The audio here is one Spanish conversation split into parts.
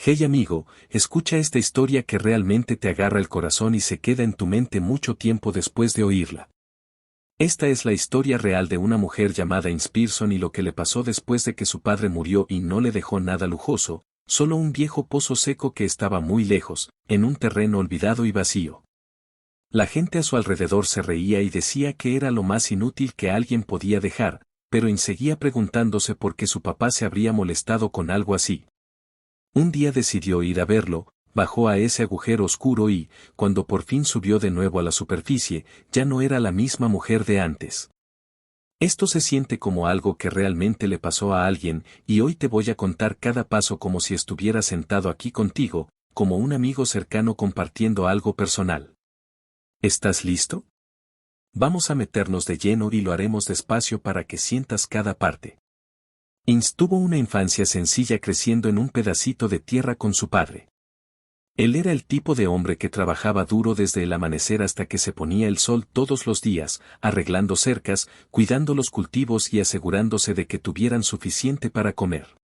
Hey amigo, escucha esta historia que realmente te agarra el corazón y se queda en tu mente mucho tiempo después de oírla. Esta es la historia real de una mujer llamada Inspirson y lo que le pasó después de que su padre murió y no le dejó nada lujoso, solo un viejo pozo seco que estaba muy lejos, en un terreno olvidado y vacío. La gente a su alrededor se reía y decía que era lo más inútil que alguien podía dejar, pero seguía preguntándose por qué su papá se habría molestado con algo así. Un día decidió ir a verlo, bajó a ese agujero oscuro y, cuando por fin subió de nuevo a la superficie, ya no era la misma mujer de antes. Esto se siente como algo que realmente le pasó a alguien, y hoy te voy a contar cada paso como si estuviera sentado aquí contigo, como un amigo cercano compartiendo algo personal. ¿Estás listo? Vamos a meternos de lleno y lo haremos despacio para que sientas cada parte. Ins tuvo una infancia sencilla creciendo en un pedacito de tierra con su padre. Él era el tipo de hombre que trabajaba duro desde el amanecer hasta que se ponía el sol todos los días, arreglando cercas, cuidando los cultivos y asegurándose de que tuvieran suficiente para comer.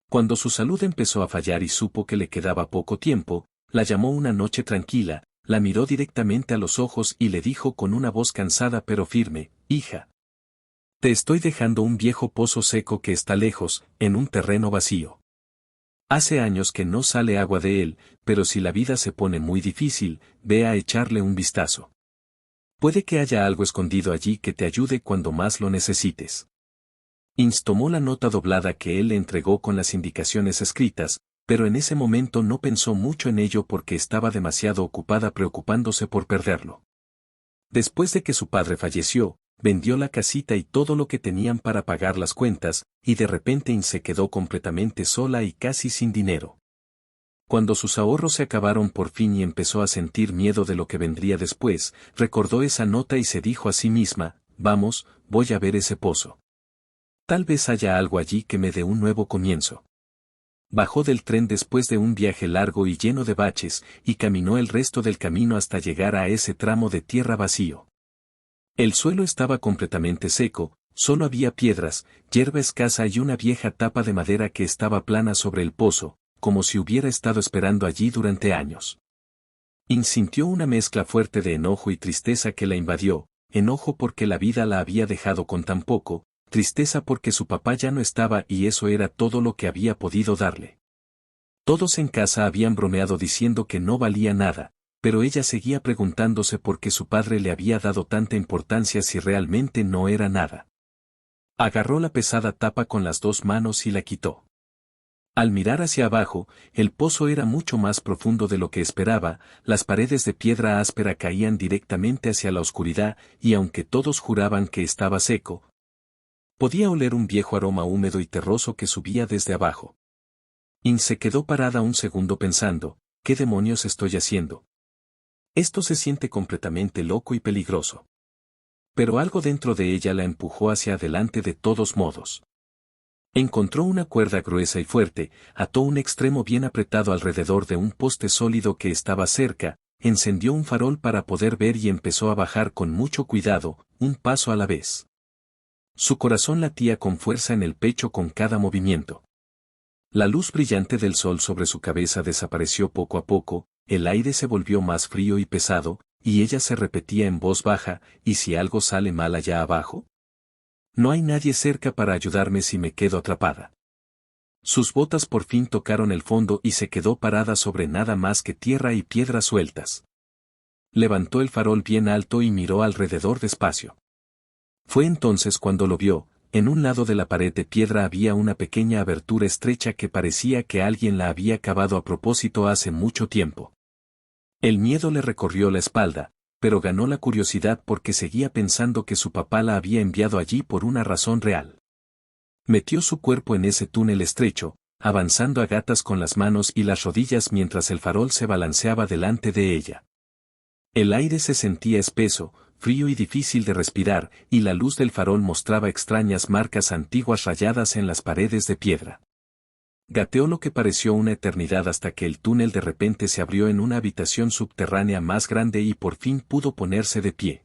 Cuando su salud empezó a fallar y supo que le quedaba poco tiempo, la llamó una noche tranquila, la miró directamente a los ojos y le dijo con una voz cansada pero firme: «Hija, te estoy dejando un viejo pozo seco que está lejos, en un terreno vacío. Hace años que no sale agua de él, pero si la vida se pone muy difícil, ve a echarle un vistazo. Puede que haya algo escondido allí que te ayude cuando más lo necesites». Ins tomó la nota doblada que él le entregó con las indicaciones escritas, pero en ese momento no pensó mucho en ello porque estaba demasiado ocupada preocupándose por perderlo. Después de que su padre falleció, vendió la casita y todo lo que tenían para pagar las cuentas, y de repente Ins se quedó completamente sola y casi sin dinero. Cuando sus ahorros se acabaron por fin y empezó a sentir miedo de lo que vendría después, recordó esa nota y se dijo a sí misma: «Vamos, voy a ver ese pozo. Tal vez haya algo allí que me dé un nuevo comienzo». Bajó del tren después de un viaje largo y lleno de baches, y caminó el resto del camino hasta llegar a ese tramo de tierra vacío. El suelo estaba completamente seco, solo había piedras, hierba escasa y una vieja tapa de madera que estaba plana sobre el pozo, como si hubiera estado esperando allí durante años. Ins sintió una mezcla fuerte de enojo y tristeza que la invadió, enojo porque la vida la había dejado con tan poco, tristeza porque su papá ya no estaba y eso era todo lo que había podido darle. Todos en casa habían bromeado diciendo que no valía nada, pero ella seguía preguntándose por qué su padre le había dado tanta importancia si realmente no era nada. Agarró la pesada tapa con las dos manos y la quitó. Al mirar hacia abajo, el pozo era mucho más profundo de lo que esperaba, las paredes de piedra áspera caían directamente hacia la oscuridad y aunque todos juraban que estaba seco, podía oler un viejo aroma húmedo y terroso que subía desde abajo. Ins se quedó parada un segundo pensando: ¿qué demonios estoy haciendo? Esto se siente completamente loco y peligroso. Pero algo dentro de ella la empujó hacia adelante de todos modos. Encontró una cuerda gruesa y fuerte, ató un extremo bien apretado alrededor de un poste sólido que estaba cerca, encendió un farol para poder ver y empezó a bajar con mucho cuidado, un paso a la vez. Su corazón latía con fuerza en el pecho con cada movimiento. La luz brillante del sol sobre su cabeza desapareció poco a poco, el aire se volvió más frío y pesado, y ella se repetía en voz baja: ¿y si algo sale mal allá abajo? No hay nadie cerca para ayudarme si me quedo atrapada. Sus botas por fin tocaron el fondo y se quedó parada sobre nada más que tierra y piedras sueltas. Levantó el farol bien alto y miró alrededor despacio. Fue entonces cuando lo vio: en un lado de la pared de piedra había una pequeña abertura estrecha que parecía que alguien la había cavado a propósito hace mucho tiempo. El miedo le recorrió la espalda, pero ganó la curiosidad porque seguía pensando que su papá la había enviado allí por una razón real. Metió su cuerpo en ese túnel estrecho, avanzando a gatas con las manos y las rodillas mientras el farol se balanceaba delante de ella. El aire se sentía espeso, frío y difícil de respirar, y la luz del farol mostraba extrañas marcas antiguas rayadas en las paredes de piedra. Gateó lo que pareció una eternidad hasta que el túnel de repente se abrió en una habitación subterránea más grande y por fin pudo ponerse de pie.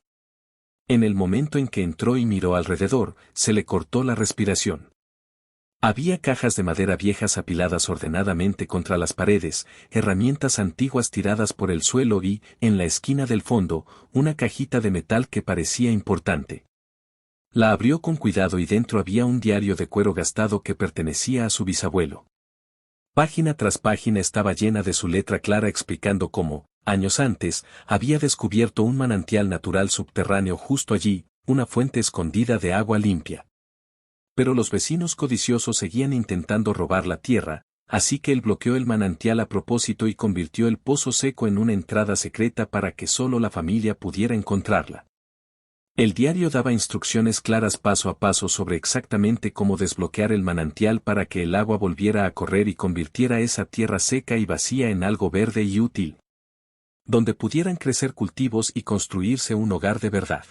En el momento en que entró y miró alrededor, se le cortó la respiración. Había cajas de madera viejas apiladas ordenadamente contra las paredes, herramientas antiguas tiradas por el suelo y, en la esquina del fondo, una cajita de metal que parecía importante. La abrió con cuidado y dentro había un diario de cuero gastado que pertenecía a su bisabuelo. Página tras página estaba llena de su letra clara explicando cómo, años antes, había descubierto un manantial natural subterráneo justo allí, una fuente escondida de agua limpia. Pero los vecinos codiciosos seguían intentando robar la tierra, así que él bloqueó el manantial a propósito y convirtió el pozo seco en una entrada secreta para que solo la familia pudiera encontrarla. El diario daba instrucciones claras paso a paso sobre exactamente cómo desbloquear el manantial para que el agua volviera a correr y convirtiera esa tierra seca y vacía en algo verde y útil, donde pudieran crecer cultivos y construirse un hogar de verdad.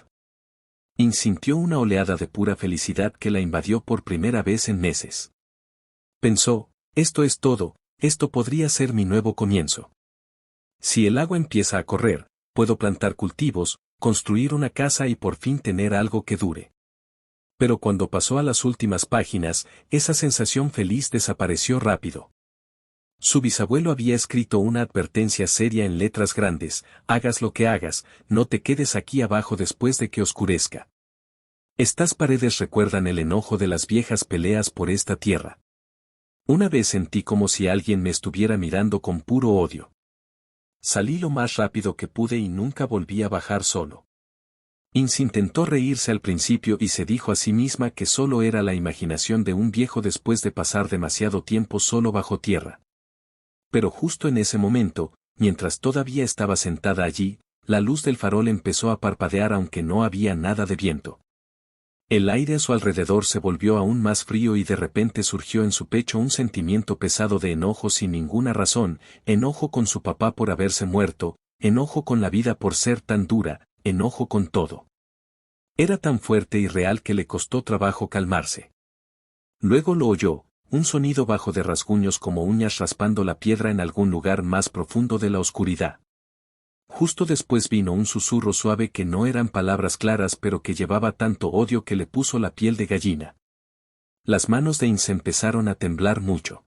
Sintió una oleada de pura felicidad que la invadió por primera vez en meses. Pensó, esto es todo, esto podría ser mi nuevo comienzo. Si el agua empieza a correr, puedo plantar cultivos, construir una casa y por fin tener algo que dure. Pero cuando pasó a las últimas páginas, esa sensación feliz desapareció rápido. Su bisabuelo había escrito una advertencia seria en letras grandes: hagas lo que hagas, no te quedes aquí abajo después de que oscurezca. Estas paredes recuerdan el enojo de las viejas peleas por esta tierra. Una vez sentí como si alguien me estuviera mirando con puro odio. Salí lo más rápido que pude y nunca volví a bajar solo. Intentó reírse al principio y se dijo a sí misma que solo era la imaginación de un viejo después de pasar demasiado tiempo solo bajo tierra. Pero justo en ese momento, mientras todavía estaba sentada allí, la luz del farol empezó a parpadear aunque no había nada de viento. El aire a su alrededor se volvió aún más frío y de repente surgió en su pecho un sentimiento pesado de enojo sin ninguna razón, enojo con su papá por haberse muerto, enojo con la vida por ser tan dura, enojo con todo. Era tan fuerte y real que le costó trabajo calmarse. Luego lo oyó, un sonido bajo de rasguños como uñas raspando la piedra en algún lugar más profundo de la oscuridad. Justo después vino un susurro suave que no eran palabras claras pero que llevaba tanto odio que le puso la piel de gallina. Las manos de Ince empezaron a temblar mucho.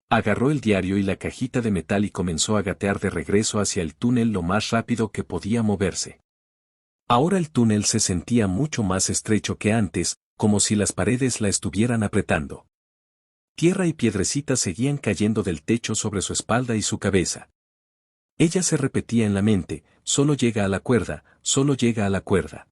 Agarró el diario y la cajita de metal y comenzó a gatear de regreso hacia el túnel lo más rápido que podía moverse. Ahora el túnel se sentía mucho más estrecho que antes, como si las paredes la estuvieran apretando. Tierra y piedrecitas seguían cayendo del techo sobre su espalda y su cabeza. Ella se repetía en la mente: solo llega a la cuerda, solo llega a la cuerda.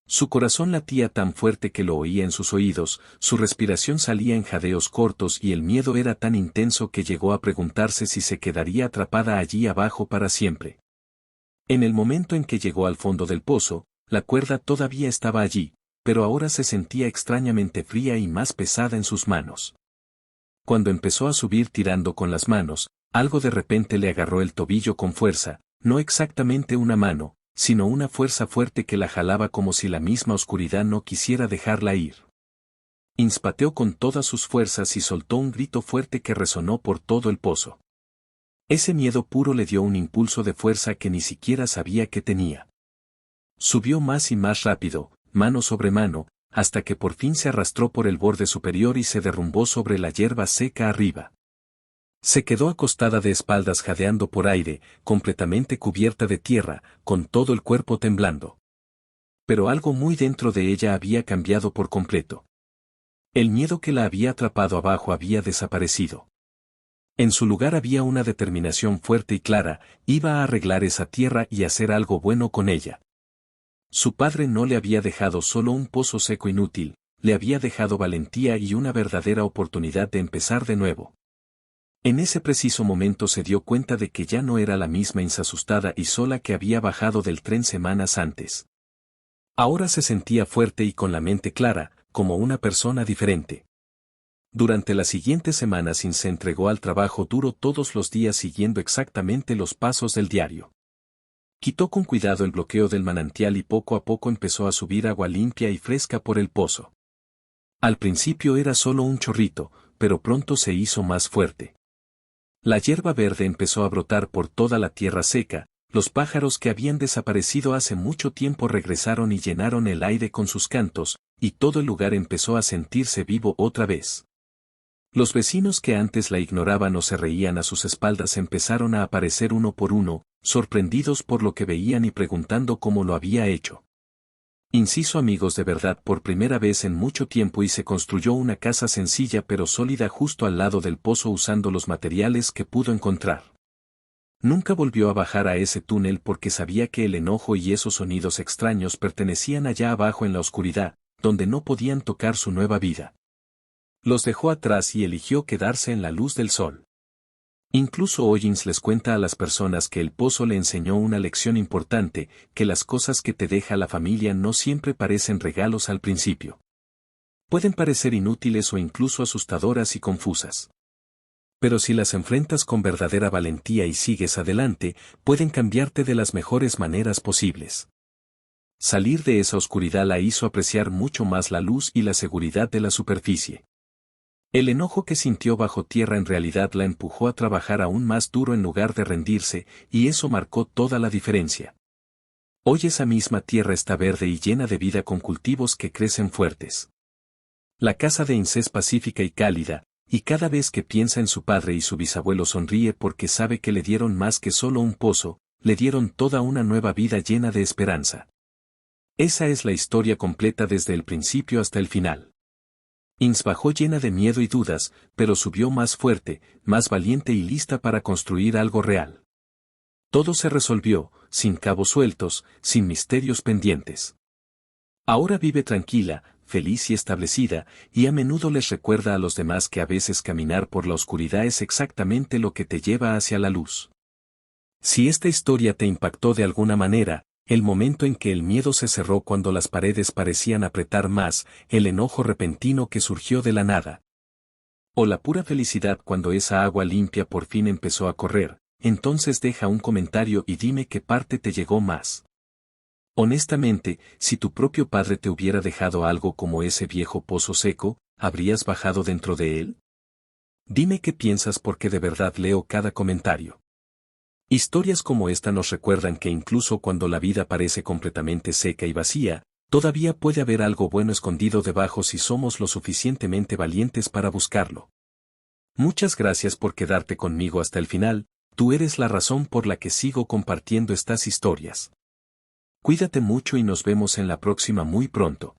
Su corazón latía tan fuerte que lo oía en sus oídos, su respiración salía en jadeos cortos y el miedo era tan intenso que llegó a preguntarse si se quedaría atrapada allí abajo para siempre. En el momento en que llegó al fondo del pozo, la cuerda todavía estaba allí, pero ahora se sentía extrañamente fría y más pesada en sus manos. Cuando empezó a subir tirando con las manos, algo de repente le agarró el tobillo con fuerza, no exactamente una mano, sino una fuerza fuerte que la jalaba como si la misma oscuridad no quisiera dejarla ir. Pateó con todas sus fuerzas y soltó un grito fuerte que resonó por todo el pozo. Ese miedo puro le dio un impulso de fuerza que ni siquiera sabía que tenía. Subió más y más rápido, mano sobre mano, hasta que por fin se arrastró por el borde superior y se derrumbó sobre la hierba seca arriba. Se quedó acostada de espaldas jadeando por aire, completamente cubierta de tierra, con todo el cuerpo temblando. Pero algo muy dentro de ella había cambiado por completo. El miedo que la había atrapado abajo había desaparecido. En su lugar había una determinación fuerte y clara: iba a arreglar esa tierra y hacer algo bueno con ella. Su padre no le había dejado solo un pozo seco inútil, le había dejado valentía y una verdadera oportunidad de empezar de nuevo. En ese preciso momento se dio cuenta de que ya no era la misma Ince asustada y sola que había bajado del tren semanas antes. Ahora se sentía fuerte y con la mente clara, como una persona diferente. Durante las siguientes semanas Ince se entregó al trabajo duro todos los días siguiendo exactamente los pasos del diario. Quitó con cuidado el bloqueo del manantial y poco a poco empezó a subir agua limpia y fresca por el pozo. Al principio era solo un chorrito, pero pronto se hizo más fuerte. La hierba verde empezó a brotar por toda la tierra seca, los pájaros que habían desaparecido hace mucho tiempo regresaron y llenaron el aire con sus cantos, y todo el lugar empezó a sentirse vivo otra vez. Los vecinos que antes la ignoraban o se reían a sus espaldas empezaron a aparecer uno por uno, sorprendidos por lo que veían y preguntando cómo lo había hecho. Inciso amigos de verdad por primera vez en mucho tiempo y se construyó una casa sencilla pero sólida justo al lado del pozo usando los materiales que pudo encontrar. Nunca volvió a bajar a ese túnel porque sabía que el enojo y esos sonidos extraños pertenecían allá abajo en la oscuridad, donde no podían tocar su nueva vida. Los dejó atrás y eligió quedarse en la luz del sol. Incluso Hollins les cuenta a las personas que el pozo le enseñó una lección importante, que las cosas que te deja la familia no siempre parecen regalos al principio. Pueden parecer inútiles o incluso asustadoras y confusas. Pero si las enfrentas con verdadera valentía y sigues adelante, pueden cambiarte de las mejores maneras posibles. Salir de esa oscuridad la hizo apreciar mucho más la luz y la seguridad de la superficie. El enojo que sintió bajo tierra en realidad la empujó a trabajar aún más duro en lugar de rendirse, y eso marcó toda la diferencia. Hoy esa misma tierra está verde y llena de vida con cultivos que crecen fuertes. La casa de Ince es pacífica y cálida, y cada vez que piensa en su padre y su bisabuelo sonríe porque sabe que le dieron más que solo un pozo, le dieron toda una nueva vida llena de esperanza. Esa es la historia completa desde el principio hasta el final. Ince bajó llena de miedo y dudas, pero subió más fuerte, más valiente y lista para construir algo real. Todo se resolvió, sin cabos sueltos, sin misterios pendientes. Ahora vive tranquila, feliz y establecida, y a menudo les recuerda a los demás que a veces caminar por la oscuridad es exactamente lo que te lleva hacia la luz. Si esta historia te impactó de alguna manera, el momento en que el miedo se cerró cuando las paredes parecían apretar más, el enojo repentino que surgió de la nada, o la pura felicidad cuando esa agua limpia por fin empezó a correr, entonces deja un comentario y dime qué parte te llegó más. Honestamente, si tu propio padre te hubiera dejado algo como ese viejo pozo seco, ¿habrías bajado dentro de él? Dime qué piensas porque de verdad leo cada comentario. Historias como esta nos recuerdan que incluso cuando la vida parece completamente seca y vacía, todavía puede haber algo bueno escondido debajo si somos lo suficientemente valientes para buscarlo. Muchas gracias por quedarte conmigo hasta el final, tú eres la razón por la que sigo compartiendo estas historias. Cuídate mucho y nos vemos en la próxima muy pronto.